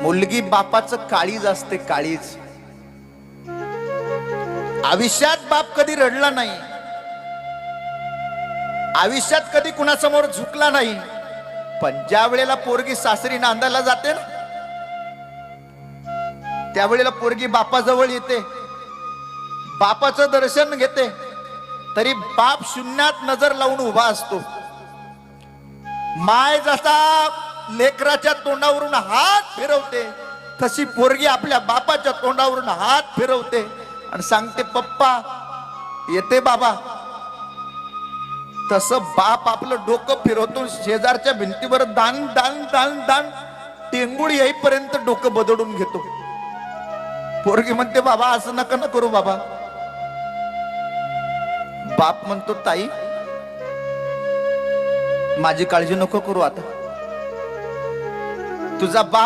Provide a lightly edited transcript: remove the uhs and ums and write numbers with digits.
मुलगी बापाचं काळीज असते, काळीज. आयुष्यात बाप कधी रडला नाही, आयुष्यात कधी कुणासमोर झुकला नाही, पण ज्या वेळेला पोरगी सासरी नांदायला जाते ना, त्यावेळेला पोरगी बापाजवळ येते, बापाचं दर्शन घेते, तरी बाप शून्यात नजर लावून उभा असतो. माय जसा लेकराच्या तोंडावरून हात फिरवते, तशी पोरगी आपल्या बापाच्या तोंडावरून हात फिरवते आणि सांगते, पप्पा येते बाबा. तसं बाप आपलं डोकं फिरवतो, शेजारच्या भिंतीवर दान दान दान दान टेंगुळ येईपर्यंत डोकं बदलून घेतो. पोरगी म्हणते, बाबा असं नका ना करू बाबा. बाप म्हणतो, ताई माझी काळजी नको करू, आता तुझा बाप